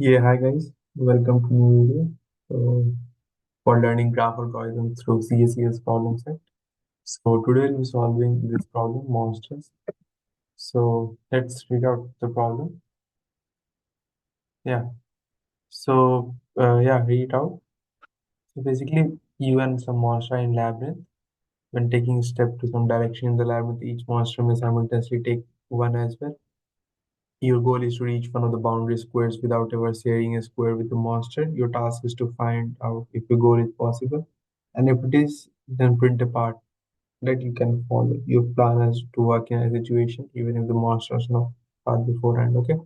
Yeah, hi guys. Welcome to new video. So, for learning graph algorithm through CSES problem set. So today we'll be solving this problem, monsters. So let's read out the problem. Yeah. Read it out. So basically, you and some monster are in labyrinth. When taking a step to some direction in the labyrinth, each monster may simultaneously take one as well. Your goal is to reach one of the boundary squares without ever sharing a square with the monster. Your task is to find out if your goal is possible, and if it is, then print a part that you can follow. Your plan is to work in a situation even if the monster is not part beforehand. Okay,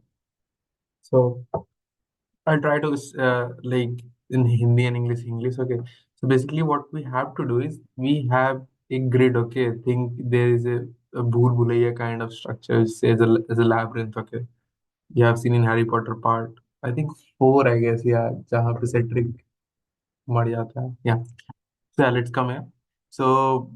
so I'll try to like in Hindi and English. Okay, so basically what we have to do is we have a grid. Okay, think there is a bhool bhulaiya kind of structure, say as a labyrinth. Okay, you have seen in Harry Potter part, I think four, I guess, yeah, जहाँ पे Cedric मर जाता है, yeah. So let's come here. So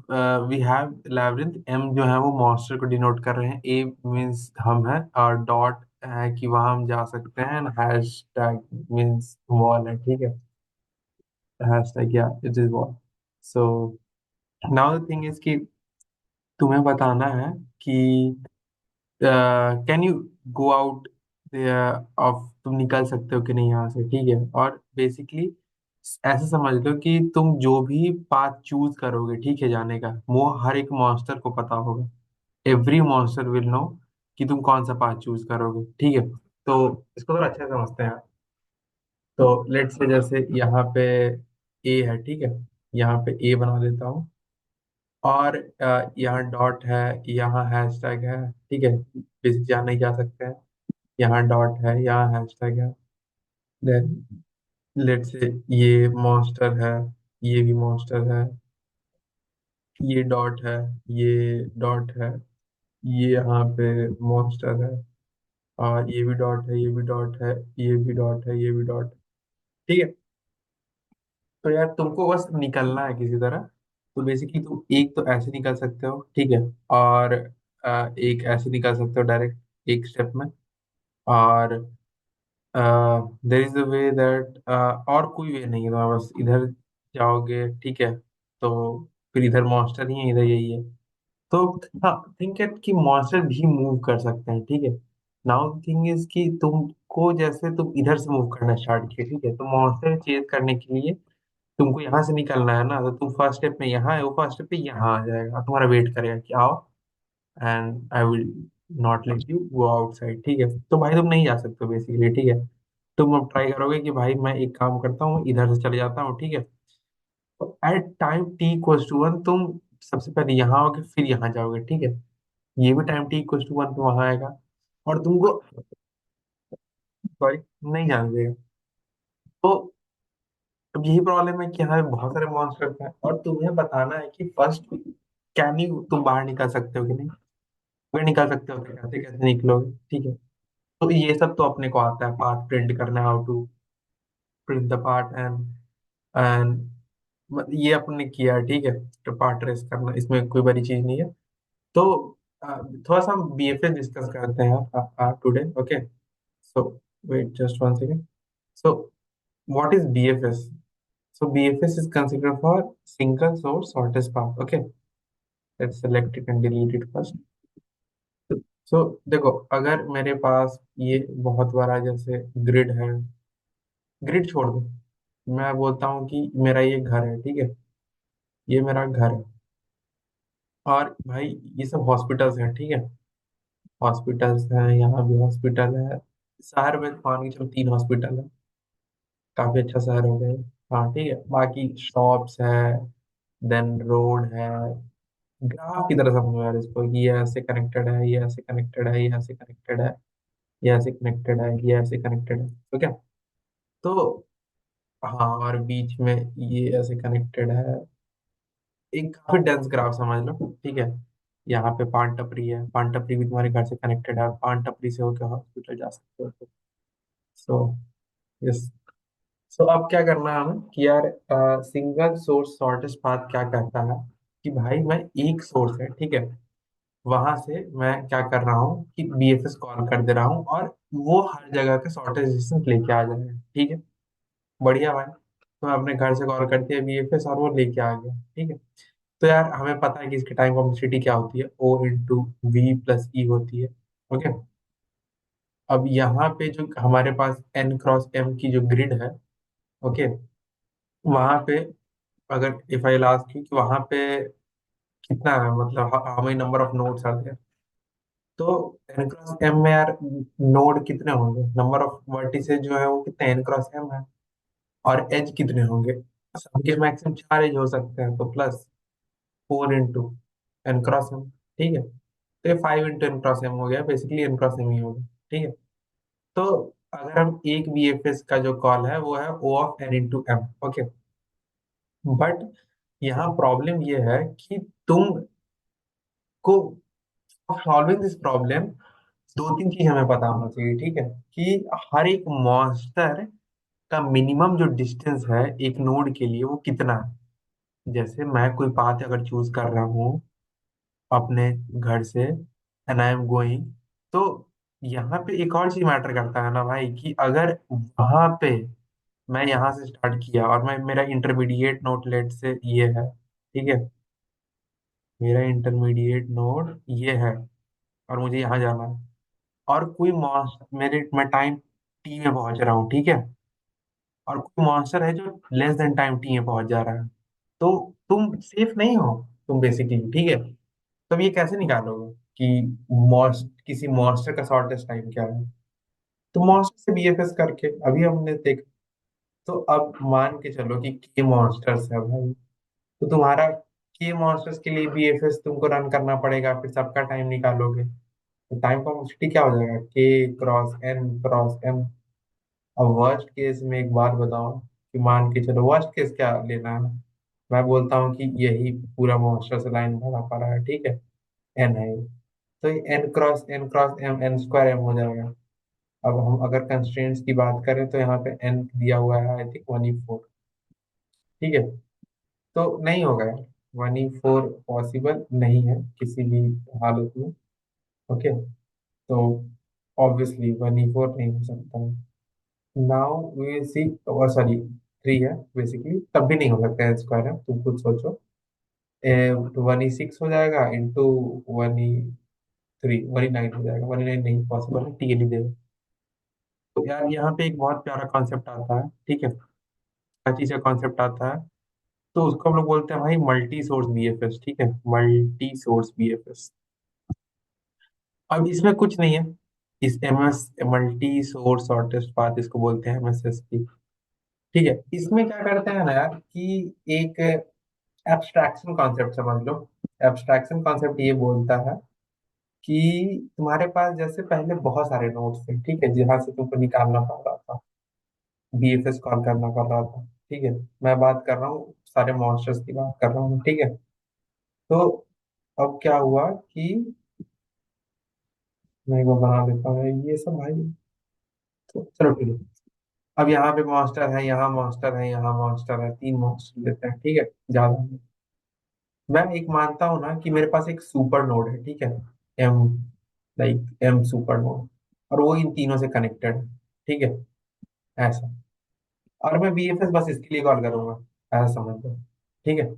we have labyrinth. M जो है वो monster को denote कर रहे हैं. A means हम है और डॉट है कि वहां हम जा सकते हैं. हैश टैग मीन्स वॉल है, ठीक है. हैश टैग या it is wall. So now the thing is कि तुम्हें बताना है कि can you go out of, तुम निकल सकते हो कि नहीं यहाँ से, ठीक है. और बेसिकली ऐसे समझ लो कि तुम जो भी पाथ चूज करोगे, ठीक है, जाने का, वो हर एक मॉन्स्टर को पता होगा. एवरी मॉन्स्टर विल नो कि तुम कौन सा पाथ चूज करोगे, ठीक है. तो इसको थोड़ा अच्छा से समझते हैं. तो लेट्स से जैसे यहाँ पे ए है, ठीक है. यहाँ पे ए बना देता हूँ. और यहाँ डॉट है, यहाँ हैशटैग है, ठीक है. बेसिक यहाँ नहीं जा सकते हैं. यहाँ डॉट है, यहाँ हैशटैग है. देन लेट्स से ये मॉन्स्टर है, ये भी मॉन्स्टर है, ये डॉट है, ये डॉट है, ये यहाँ पे मॉन्स्टर है, और ये भी डॉट है, ये भी डॉट है, ये भी डॉट है, ये भी डॉट है, ठीक है. तो यार तुमको बस निकलना है किसी तरह. तो बेसिकली तुम एक तो ऐसे निकल सकते हो, ठीक है. और एक ऐसे निकल सकते हो डायरेक्ट एक स्टेप में. और there is a way that, और कोई वे नहीं है, तो बस इधर जाओगे, ठीक है. तो फिर इधर मॉन्स्टर ही है, इधर यही है. तो हाँ, थिंक इट कि मॉन्स्टर भी मूव कर सकते हैं, ठीक है. नाउ थिंग इज कि तुमको जैसे तुम इधर से मूव करना स्टार्ट किए, ठीक है, तो मॉन्स्टर चेज करने के लिए तुमको यहाँ से निकलना है ना. तो तुम फर्स्ट स्टेप में यहाँ है, वो फर्स्ट स्टेप पे यहाँ आ जाएगा, तुम्हारा वेट करेगा कि आओ, and I will not let you go outside, ठीक है. तो भाई तुम नहीं जा सकते बेसिकली, ठीक है. तुम अब ट्राई करोगे कि भाई मैं एक काम करता हूँ, इधर से चले जाता हूँ, ठीक है. तो at time t equals to one तुम सबसे पहले यहाँ आओगे, फिर यहाँ जाओगे, ठीक है. ये भी time t equals to one पे वहां आएगा, और तुमको, सॉरी, नहीं जाने देगा. तो अब यही प्रॉब्लम है कि यहाँ पे बहुत सारे मॉन्स्टर्स हैं, और तुम्हें बताना है कि फर्स्ट कैन यू, तुम बाहर निकल सकते हो कि नहीं. अगर निकल सकते हो तो कैसे कैसे निकलोगे, ठीक है. तो ये सब तो अपने को आता है, पार्ट प्रिंट करना, how to print the part, and ये अपने किया है, ठीक है. तो पार्ट ट्रेस करना इसमें कोई बड़ी चीज नहीं है. तो थोड़ा सा हम बीएफएस डिस्कस करते हैं today. Okay, so wait just one second. So what is BFS? So BFS is considered for single source shortest path. Okay, let's select it and delete it first. So देखो, अगर मेरे पास ये बहुत बड़ा जैसे grid है, ग्रिड छोड़ दो, मैं बोलता हूँ कि मेरा ये घर है, ठीक है. ये मेरा घर है, और भाई ये सब हॉस्पिटल्स हैं, ठीक है. हॉस्पिटल्स हैं, यहाँ भी हॉस्पिटल है. शहर में मान के चलो 3 हॉस्पिटल है. काफी अच्छा शहर हो गया. हाँ, ठीक है. बाकी शॉप्स है, देन रोड है. ग्राफ की तरह समझो यार इसको, ये ऐसे कनेक्टेड है, ये ऐसे कनेक्टेड है, ये ऐसे कनेक्टेड है, ये ऐसे कनेक्टेड है, ये ऐसे कनेक्टेड है, तो क्या. तो हाँ, और बीच में ये ऐसे कनेक्टेड है. एक काफी डेंस ग्राफ समझ लो, ठीक है. यहाँ पे पान टपरी है, पान टपरी भी तुम्हारे घर से कनेक्टेड है, पान टपरी से होकर हॉस्पिटल जा सकते हो. So yes. सो अब क्या करना है हमें कि यार, सिंगल सोर्स शॉर्टेस्ट पाथ क्या कहता है कि भाई मैं, एक सोर्स है, ठीक है, वहां से मैं क्या कर रहा हूँ कि बीएफएस कॉल कर दे रहा हूँ, और वो हर जगह के शॉर्टेज डिस्टेंस लेके आ जाएगा, ठीक है। बढ़िया भाई, तो मैं अपने घर से कॉल करती है बीएफएस और वो लेके आ गया, ठीक है। तो यार हमें पता है कि इसकी टाइम कॉम्प्लेक्सिटी क्या होती है, ओ इंटू वी प्लस ई होती है। ओके। अब यहाँ पे जो हमारे पास एन क्रॉस एम की जो ग्रिड है, ओके, वहां पे अगर इफ आई लास्ट की कि वहां पे कितना है, मतलब how many number of nodes are there, तो एन क्रॉस एम में यार नोड कितने होंगे, नंबर ऑफ वर्टिसेज जो है वो कितने, एन क्रॉस एम है। और एज कितने होंगे, सबके मैक्सिमम 4 एज हो सकते हैं, तो plus 4 into n cross m, ठीक है। तो ये 5 इंटू एन क्रॉस एम हो गया, बेसिकली एन क्रॉस एम ही होगा, ठीक है। तो अगर हम एक बीएफएस का जो कॉल है वो है O of N into M, okay. But यहाँ प्रॉब्लम ये है कि तुमको सॉल्विंग दिस प्रॉब्लम दो तीन चीज हमें पता होना चाहिए, ठीक है। कि हर एक मॉन्स्टर का मिनिमम जो डिस्टेंस है एक नोड के लिए वो कितना है। जैसे मैं कोई पाथ अगर चूज कर रहा हूँ अपने घर से एंड आई एम गोइंग, तो यहाँ पे एक और चीज मैटर करता है ना भाई, कि अगर वहां पे मैं यहाँ से स्टार्ट किया और मैं मेरा इंटरमीडिएट नोड लेट से ये है, ठीक है, मेरा इंटरमीडिएट नोड ये है और मुझे यहाँ जाना है, और कोई मॉन्स्टर मेरे मैं टाइम टी में पहुंच रहा हूँ, ठीक है, और कोई मॉन्स्टर है जो लेस देन टाइम टी में पहुंच जा रहा है, तो तुम सेफ नहीं हो, तुम बेसिकली, ठीक है। तब ये कैसे निकालोगे कि किसी मॉन्स्टर का शॉर्टेस्ट टाइम क्या है, तो मॉन्स्टर से बीएफएस करके अभी हमने देखा। तो अब मान के चलो कि के मॉन्स्टर्स है भाई, तो तुम्हारा के मॉन्स्टर्स के लिए बीएफएस तुमको रन करना पड़ेगा, फिर सबका टाइम निकालोगे, तो टाइम कॉम्प्लेक्सिटी क्या हो जाएगा, के क्रॉस एम। अब वर्स्ट केस में एक बात बताओ, कि मान के चलो वर्स्ट केस क्या लेना है, मैं बोलता हूँ कि यही पूरा मॉन्स्टर से लाइन भरा पड़ा है, ठीक है, एन है ये। तो n cross m n square m हो जाएगा। अब हम अगर कंस्ट्रेंट्स की बात करें तो यहाँ पे एन दिया हुआ है आई थिंक 1/4, ठीक है। तो नहीं होगा यार, 1/4 पॉसिबल नहीं है किसी भी हालत में, ओके। तो ऑब्वियसली 1/4 नहीं हो सकता है। नाउ वी सी, सॉरी 3 है बेसिकली, तब भी नहीं हो सकता है स्क्वायर है, तुम खुद सोचो। 1/6 हो जाएगा इंटू 1/3, 1/9 हो जाएगा, 1/9 नहीं पॉसिबल है, टी देगा। तो यार यहाँ पे एक बहुत प्यारा कॉन्सेप्ट आता है, ठीक है, अच्छी सा कॉन्सेप्ट आता है, तो उसको हम लोग बोलते हैं भाई मल्टी सोर्स बीएफएस, ठीक है, मल्टी सोर्स बीएफएस। अब इसमें कुछ नहीं है, इस MS multi source shortest path इसको बोलते हैं एमएसएसपी, ठीक है। इसमें क्या करते हैं ना यार कि एक एब्स्ट्रैक्शन कॉन्सेप्ट समझ लो। एब्स्ट्रैक्शन कॉन्सेप्ट ये बोलता है कि तुम्हारे पास जैसे पहले बहुत सारे नोड्स थे, ठीक है, जहां से तुमको निकालना पड़ रहा था, बीएफएस कॉल करना पड़ रहा था, ठीक है। मैं बात कर रहा हूँ सारे मॉन्स्टर्स की बात कर रहा हूँ, ठीक है। तो अब क्या हुआ कि मैं एक बार बना देता हूँ ये सब भाई, तो चलो ठीक है। अब यहाँ पे मॉन्स्टर है, यहाँ मॉन्स्टर है, यहाँ मॉन्स्टर है, 3 मॉन्स्टर लेते हैं, ठीक है, ज्यादा नहीं। मैं एक मानता हूँ ना कि मेरे पास एक सुपर नोड है, ठीक है, m, like m super node, और वो इन तीनों से कनेक्टेड है, ठीक है, ऐसा। और मैं बीएफएस बस इसके लिए कॉल करूंगा, ऐसा समझ लो, ठीक है।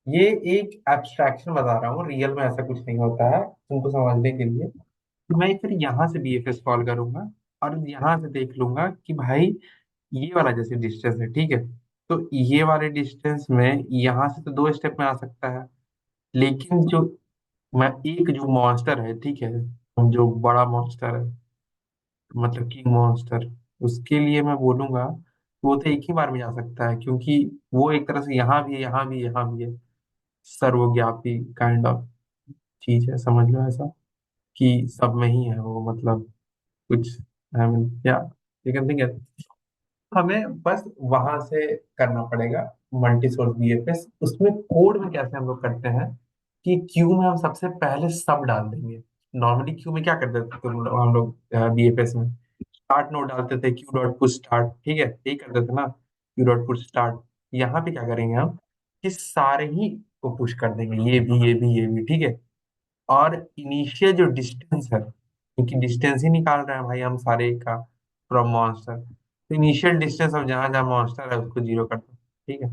ये एक एब्स्ट्रैक्शन बता रहा हूँ, रियल में ऐसा कुछ नहीं होता है, तुमको समझने के लिए। तो मैं फिर यहाँ से बीएफएस कॉल करूंगा और यहाँ से देख लूंगा कि भाई ये वाला जैसे डिस्टेंस है, ठीक है, तो ये वाले डिस्टेंस में यहाँ से तो 2 स्टेप में आ सकता है, लेकिन जो मैं एक जो मॉन्स्टर है, ठीक है, जो बड़ा मॉन्स्टर है, मतलब किंग मॉन्स्टर, उसके लिए मैं बोलूंगा वो तो एक ही बार में जा सकता है, क्योंकि वो एक तरह से यहाँ भी है, यहाँ भी यहाँ भी है, सर्वव्यापी काइंड ऑफ चीज है, समझ लो ऐसा, कि सब में ही है वो, मतलब कुछ, आई मीन या यू कैन थिंक। हमें बस वहां से करना पड़ेगा मल्टी सोर्स बीएफएस। उसमें कोड में कैसे हम लोग करते हैं कि क्यू में हम सबसे पहले सब डाल देंगे। नॉर्मली क्यू में क्या करते थे हम लोग बीएफएस में, स्टार्ट नोड डालते थे, क्यू डॉट पुश स्टार्ट, ठीक है, यही करते थे ना, क्यू डॉट पुश स्टार्ट। यहाँ पे क्या करेंगे हम कि सारे ही को पुश कर देंगे, ये भी ये भी ये भी, ठीक है। और इनिशियल जो डिस्टेंस है क्योंकि डिस्टेंस ही निकाल रहे हैं भाई हम सारे का फ्रॉम मॉन्स्टर। तो इनिशियल डिस्टेंस अब जहाँ जहाँ मॉन्स्टर है उसको जीरो कर दो, ठीक है।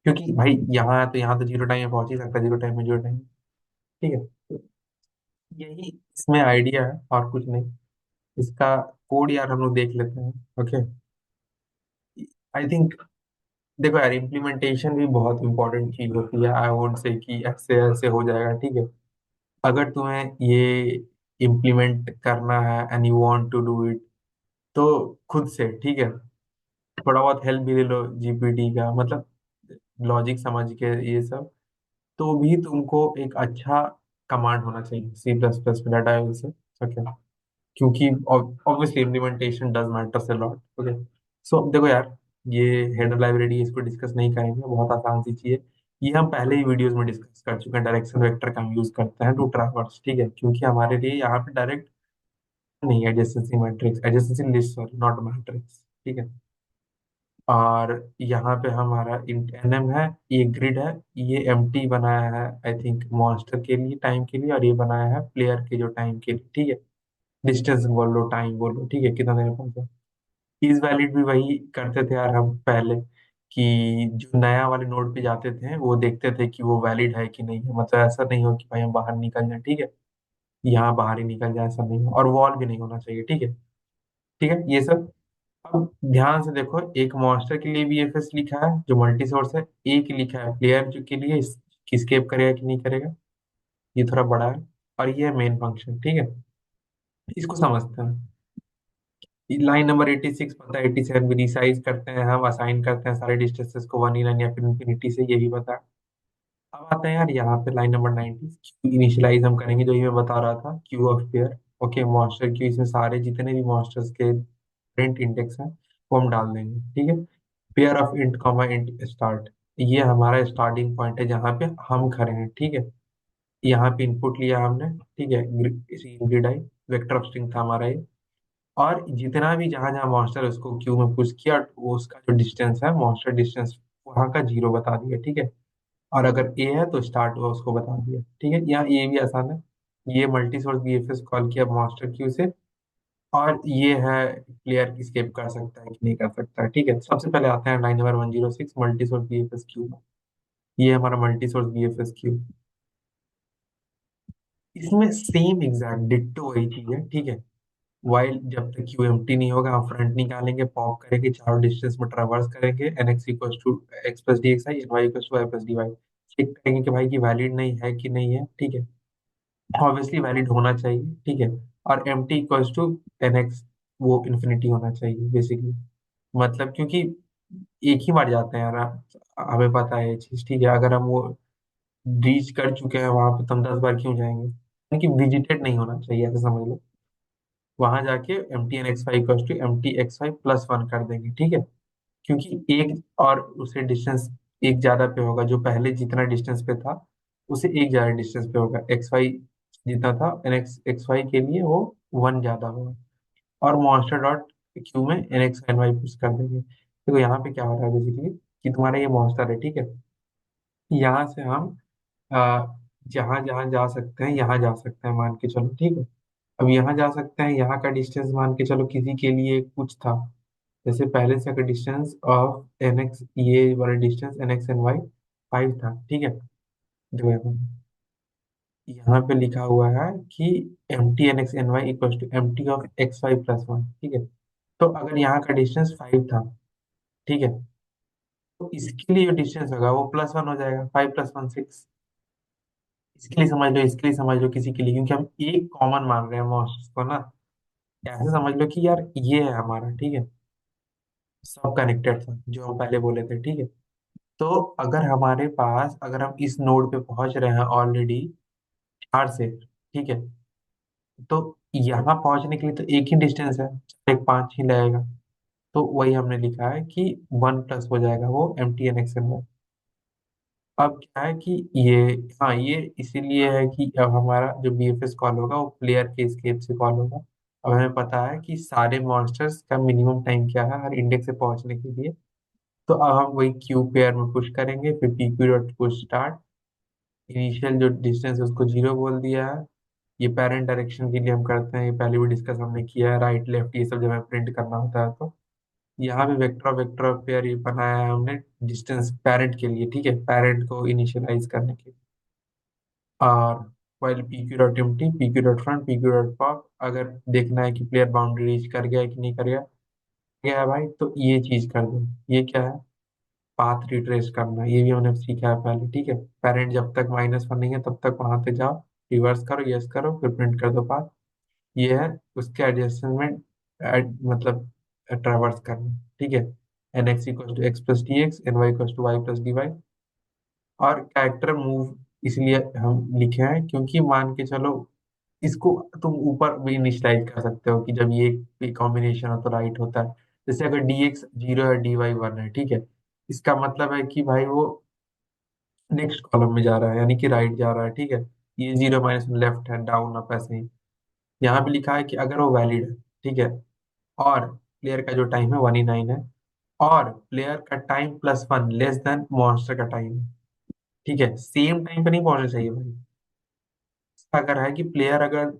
क्योंकि भाई यहाँ है तो यहाँ तो जीरो टाइम में पहुंच ही सकता है, जीरो टाइम में जीरो टाइम, ठीक है। तो यही इसमें आइडिया है और कुछ नहीं। इसका कोड यार हम लोग देख लेते हैं। ओके, आई थिंक देखो यार, इम्प्लीमेंटेशन भी बहुत इंपॉर्टेंट चीज होती है। आई वुड से कि ऐसे ऐसे हो जाएगा, ठीक है। अगर तुम्हें ये इम्प्लीमेंट करना है and you want to do it, तो खुद से, ठीक है, थोड़ा बहुत हेल्प भी ले लो जीपीटी का, मतलब लॉजिक समझ के ये सब। तो भी तुमको एक अच्छा कमांड होना चाहिए सी प्लस प्लस में, डाटा से। ओके, क्योंकि obviously implementation does matters a lot. Okay, so देखो यार, ये हेडर लाइब्रेरी, इसको डिस्कस नहीं करेंगे, बहुत आसान सी चीज है। ये हम पहले ही वीडियोस में डिस्कस कर चुके हैं। डायरेक्शन वेक्टर का हम यूज करते हैं टू ट्रैवर्स, ठीक है, क्योंकि हमारे लिए यहाँ पे डायरेक्ट नहीं, adjacency matrix, adjacency list, sorry, not matrix, ठीक है। और यहाँ पे हमारा एनएम है, ये ग्रिड है, ये एम्प्टी बनाया है आई थिंक मॉन्स्टर के लिए टाइम के लिए, और ये बनाया है प्लेयर के जो टाइम के लिए, ठीक है। डिस्टेंस बोल लो, टाइम बोल लो, ठीक है, कितना देर में पहुंचा। इज वैलिड भी वही करते थे यार हम पहले, कि जो नया वाले नोड पे जाते थे वो देखते थे कि वो वैलिड है कि नहीं है, मतलब ऐसा नहीं हो कि भाई हम बाहर निकल जाए, ठीक है। यहाँ बाहर ही निकल जाए, ऐसा नहीं हो, और वॉल भी नहीं होना चाहिए, ठीक है। ठीक है, ये सब। अब ध्यान से देखो, एक मॉन्स्टर के लिए भी एफएस लिखा है जो मल्टी सोर्स है, एक लिखा है प्लेयर जो के लिए स्केप करेगा कि नहीं करेगा, ये थोड़ा बड़ा है। और ये है मेन फंक्शन, ठीक है। इसको समझते हैं। लाइन नंबर 86 पता है, 87 भी रिसाइज करते हैं हम, असाइन करते हैं सारे डिस्टेंसेस को 1 या फिर इन्फिनिटी से, ये भी पता है। अब आते हैं यार यहाँ पे लाइन नंबर 90, क्यू इनिशियलाइज हम करेंगे, जो ये मैं बता रहा था, Q of pair. Okay, monster Q, इसमें सारे जितने भी मॉन्स्टर्स के प्रिंट इंडेक्स हैं वो हम डाल देंगे, ठीक है। Pair of int comma int start, ये हमारा स्टार्टिंग पॉइंट है जहाँ पे हम खड़े हैं, ठीक है। यहाँ पे इनपुट लिया हमने, ठीक है, grid eye, vector of string था हमारा ये। और जितना भी जहां जहां मॉन्स्टर उसको क्यू में पुश किया, वो उसका जो डिस्टेंस है, मॉन्स्टर डिस्टेंस, वहां का जीरो बता दिया, ठीक है। और अगर ए है तो स्टार्ट हुआ उसको बता दिया, ठीक है। यहाँ ये भी आसान है। ये मल्टी सोर्स बीएफएस कॉल किया मॉन्स्टर क्यू से। और ये है प्लेयर स्केप कर सकता है कि नहीं कर सकता है, ठीक है। सबसे पहले आते हैं line number 106, multi source BFS Q. ये हमारा मल्टी सोर्स बीएफएस क्यू। इसमें सेम एग्जैक्ट डिट्टो वही चीज है, ठीक है। वाइल जब तक क्यू एम्प्टी नहीं होगा, हम फ्रंट निकालेंगे, पॉप करेंगे, चारों डिस्टेंस में ट्रावर्स करेंगे, n x equal to x plus d x i, n y equal to y plus d y. Check करेंगे कि भाई की वैलिड नहीं है कि नहीं है, ठीक है। ऑब्वियसली वैलिड होना चाहिए, ठीक है। और m t equal to n x, वो इन्फिनिटी होना चाहिए बेसिकली। मतलब क्योंकि एक ही बार जाते हैं यार, हमें पता है ये चीज, ठीक है। अगर हम वो रीच कर चुके हैं वहां पे, तो हम 10 बार क्यों जाएंगे, यानी कि विजिटेड नहीं होना चाहिए, ऐसा समझ लो। वहां जाके m t n x y equal to m t x y plus one कर देंगे, ठीक है। क्योंकि एक और उसे डिस्टेंस एक ज्यादा पे होगा, जो पहले जितना डिस्टेंस पे था उसे एक ज्यादा डिस्टेंस पे होगा, एक्स वाई जितना था एन एक्स एक्स वाई के लिए वो वन ज्यादा होगा। और मॉन्स्टर डॉट क्यू में n x n y push कर देंगे। देखो यहाँ पे क्या हो रहा है बेसिकली, कि तुम्हारा ये मॉन्स्टर है, ठीक है। यहाँ से हम जहाँ जहाँ जा सकते हैं यहाँ जा सकते हैं, मान के चलो, ठीक है। अब यहाँ जा सकते हैं, यहाँ का डिस्टेंस मान के चलो किसी के लिए कुछ था, जैसे पहले से का डिस्टेंस ऑफ एन एक्स, ये वाला distance n x n y 5 था, ठीक है। जो यहाँ पे लिखा हुआ है कि m t n x n y equal to m t of x y plus one, ठीक है। तो अगर यहाँ का डिस्टेंस 5 था, ठीक है, तो इसके लिए जो डिस्टेंस होगा वो प्लस वन हो जाएगा, 5 + 1 6। इसके लिए समझ लो, इसके लिए समझ लो, किसी के लिए, क्योंकि हम एक कॉमन मान रहे हैं मॉस को ना। ऐसे समझ लो कि यार ये है हमारा, ठीक है, सब कनेक्टेड था जो हम पहले बोले थे, ठीक है। तो अगर हमारे पास, अगर हम इस नोड पे पहुंच रहे हैं ऑलरेडी 4 से, ठीक है, तो यहाँ पहुंचने के लिए तो एक ही डिस्टेंस है, 5 ही लगेगा। तो वही हमने लिखा है कि वन प्लस हो जाएगा वो एम टी एन एक्स में। अब क्या है कि ये, हाँ, ये इसीलिए है कि अब हमारा जो बीएफएस कॉल होगा वो प्लेयर के एस्केप से कॉल होगा। अब हमें पता है कि सारे मॉन्स्टर्स का मिनिमम टाइम क्या है हर इंडेक्स से पहुंचने के लिए। तो अब हम वही क्यू पेयर में पुश करेंगे, फिर P q dot push start, initial जो डिस्टेंस है उसको जीरो बोल दिया है, ये पेरेंट डायरेक्शन के लिए हम करते हैं, ये पहले भी डिस्कस हमने किया है, राइट लेफ्ट ये सब जब हमें प्रिंट करना होता है तो यहाँ भी वेक्टर ऑफ पेयर ये बनाया है हमने डिस्टेंस पेरेंट के लिए, ठीक है, पेरेंट को इनिशियलाइज करने के लिए। और while p q dot empty, p q dot front, p q dot pop, अगर देखना है कि प्लेयर बाउंड्री रीच कर गया है कि नहीं कर गया गया है भाई, तो ये चीज कर दो। ये क्या है, पाथ रिट्रेस करना, ये भी हमने सीखा है पहले, ठीक है। पेरेंट जब तक -1 नहीं है तब तक वहां पे जाओ, रिवर्स करो, यस करो, फिर प्रिंट कर दो पाथ। ये है उसके एडजस्टमेंट, मतलब ट्रैवर्स करना, ठीक है। N x equal to x plus d x, n y equal to y plus d y. और कैरेक्टर मूव इसलिए हम लिखे हैं क्योंकि मान के चलो इसको तुम ऊपर भी इनिशियलाइज कर सकते हो कि जब ये कॉम्बिनेशन हो तो राइट होता है। जैसे अगर डी एक्स 0 है, डी वाई 1 है, ठीक है, इसका मतलब है कि भाई वो नेक्स्ट कॉलम में जा रहा है, यानी कि राइट जा रहा है, ठीक है। ये 0 - लेफ्ट है, डाउन अप ऐसे ही। यहाँ पे लिखा है कि अगर वो वैलिड है, ठीक है, और प्लेयर का जो टाइम है 1/9 है, और प्लेयर का टाइम +1 लेस देन मॉन्स्टर का टाइम है, ठीक है, सेम टाइम पे नहीं पहुंचना चाहिए भाई। अगर है कि प्लेयर अगर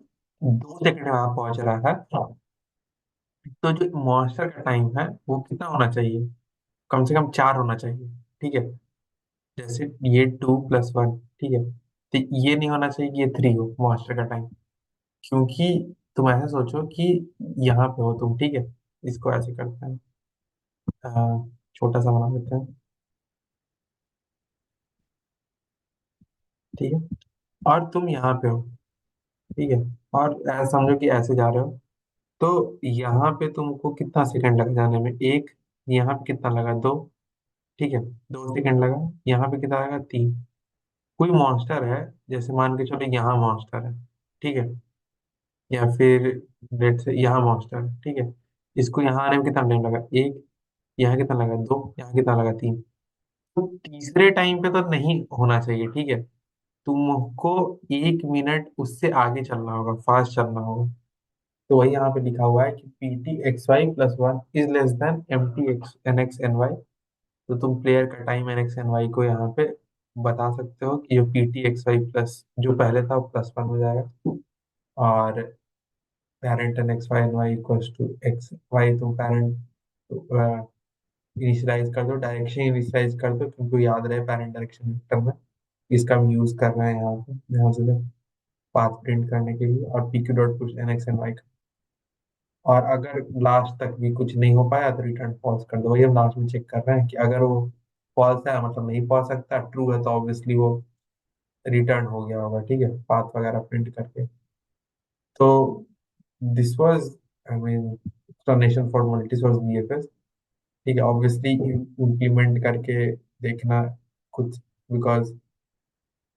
2 सेकंड में वहां पहुंच रहा है, तो जो मॉन्स्टर का टाइम है वो कितना होना चाहिए, कम से कम 4 होना चाहिए, ठीक है। जैसे ये 2 + 1, ठीक है, तो ये नहीं होना चाहिए कि ये 3 हो मॉन्स्टर का टाइम, क्योंकि तुम ऐसे सोचो कि यहाँ पे हो तुम, ठीक है। इसको ऐसे करते हैं, छोटा सा बना देते हैं, ठीक है। और तुम यहाँ पे हो, ठीक है, और ऐसा समझो कि ऐसे जा रहे हो, तो यहाँ पे तुमको कितना सेकंड लग जाने में, एक, यहाँ पे कितना लगा, 2, ठीक है, 2 सेकंड लगा, यहाँ पे कितना लगा, 3। कोई मॉन्स्टर है, जैसे मान के चलो यहाँ मॉन्स्टर है, ठीक है, या फिर लेट से यहाँ मॉन्स्टर है, ठीक है, इसको यहाँ आने में कितना टाइम लगा, एक, यहाँ कितना लगा, 2, यहाँ कितना लगा, 3। तो तीसरे टाइम पे तो नहीं होना चाहिए, ठीक है। तुमको 1 मिनट उससे आगे चलना होगा, फास्ट चलना होगा। तो वही यहाँ पे लिखा हुआ है कि p t x y plus one is less than m t x n x n y. तो तुम प्लेयर का time n x n y को यहाँ पे बता सकते हो कि जो p t x y plus जो पहले था वो +1 हो जाएगा। और parent n x y n y equals to x y, तुम पेरेंट इनिशियलाइज कर दो, डायरेक्शन इनिशियलाइज कर दो, तुमको याद रहे पेरेंट डायरेक्शन वेक्टर में इसका हम यूज कर रहे हैं यहाँ पे, यहाँ से पाथ प्रिंट करने के लिए, और p q dot push n x n y. और अगर लास्ट तक भी कुछ नहीं हो पाया तो रिटर्न फॉल्स कर दो। वही हम लास्ट में चेक कर रहे हैं कि अगर वो फॉल्स है मतलब नहीं पहुंच सकता, ट्रू है तो ऑब्वियसली वो रिटर्न हो गया होगा, ठीक है, पाथ वगैरह प्रिंट करके। तो this was, I mean, explanation for multi source BFS, ठीक है। ऑब्वियसली इम्प्लीमेंट करके देखना कुछ, because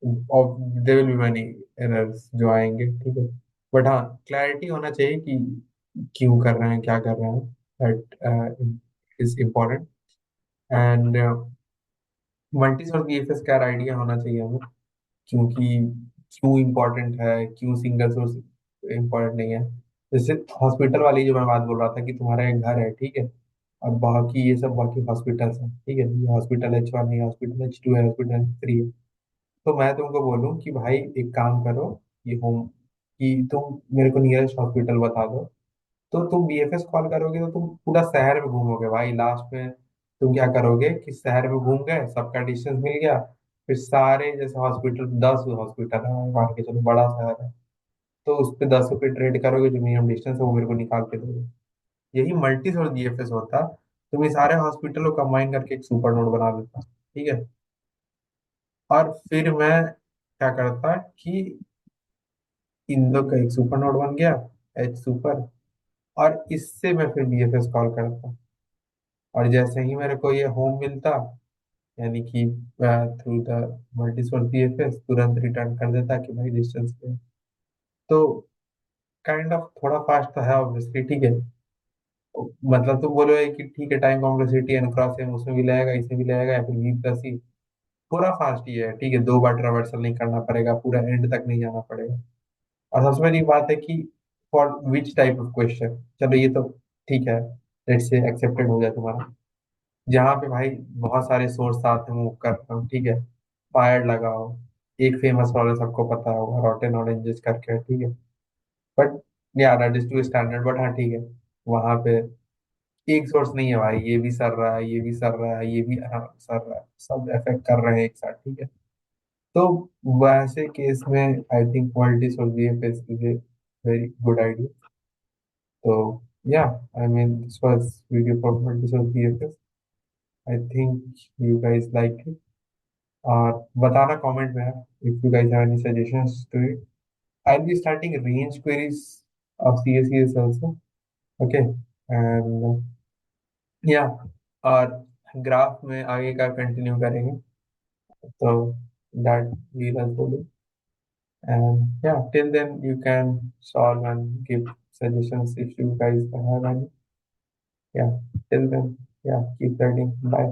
of their will be many errors जो आएंगे, ठीक है। बट हाँ, क्लैरिटी होना चाहिए कि क्यों कर रहे हैं, क्या कर रहे हैं, that is important. And multi source BFS का आइडिया होना चाहिए हमें, क्योंकि क्यों इम्पोर्टेंट है, क्यों सिंगल सोर्स इम्पोर्टेंट नहीं है। जैसे हॉस्पिटल वाली जो मैं बात बोल रहा था कि तुम्हारा एक घर है, ठीक है, और बाकी ये सब बाकी हॉस्पिटल्स हैं, ठीक है, ये हॉस्पिटल H1 है, हॉस्पिटल H2 है, हॉस्पिटल H3 है। तो मैं तुमको बोलूँ कि भाई एक काम करो, ये होम, कि तुम मेरे को नियरेस्ट हॉस्पिटल बता दो, तो तुम बीएफएस कॉल करोगे तो तुम पूरा शहर में घूमोगे भाई, लास्ट में तुम क्या करोगे कि शहर में घूम गए, सबका डिस्टेंस मिल गया, फिर सारे जैसे हॉस्पिटल 10 हॉस्पिटल है मान के चलो, बड़ा शहर है, तो उस पे 10 पे ट्रेड करोगे, जो मिनिमम डिस्टेंस है वो मेरे को निकाल के दोगे। यही मल्टी सोर्स बीएफएस होता, तुम ये सारे हॉस्पिटल को कंबाइन करके एक सुपर नोड बना देता, ठीक है। और फिर मैं क्या करता कि इन लोग का एक सुपर नोड बन गया, एच सुपर, और इससे मैं फिर बीएफएस कॉल करता, और जैसे ही मेरे को ये होम मिलता, यानी कि through the multi source BFS तुरंत रिटर्न कर देता कि भाई डिस्टेंस पे। तो काइंड ऑफ थोड़ा फास्ट तो है ऑब्वियसली, ठीक है। मतलब तुम बोलोगे कि ठीक है, time complexity n cross m उसमें भी लगेगा, इसमें भी लगेगा, या फिर V+E, पूरा फास्ट ही है, ठीक है, 2 बार ट्रावर्सल नहीं करना पड़ेगा, पूरा एंड तक नहीं जाना पड़ेगा। और सबसे बड़ी बात है कि for which type of question, चलो ये तो ठीक है, लेट्स से एक्सेप्टेड हो गया तुम्हारा, जहाँ पे भाई बहुत सारे सोर्स साथ में मूव कर रहे हो, ठीक है, फायर लगाओ, एक फेमस वाला सबको पता होगा, रॉटेन ऑरेंजेस करके है, ठीक है। But yeah that is too standard, but हाँ ठीक है। वहां पे एक सोर्स नहीं है भाई, ये भी सर रहा है, ये भी सर रहा है, ये भी हाँ सर रहा है, सब इफेक्ट कर रहे हैं एक साथ, ठीक है। तो वैसे केस में I think multi source BFS is a very good idea. तो yeah I mean this was video for multi source BFS. I think you guys like it. और बताना कमेंट में if you guys have any suggestions to it. I'll be starting range queries of CSS also. Okay. And yeah, और graph में आगे का continue करेंगे, तो that we'll also do. And yeah, till then you can solve and give suggestions if you guys have any. Yeah, till then, yeah, keep learning. Bye.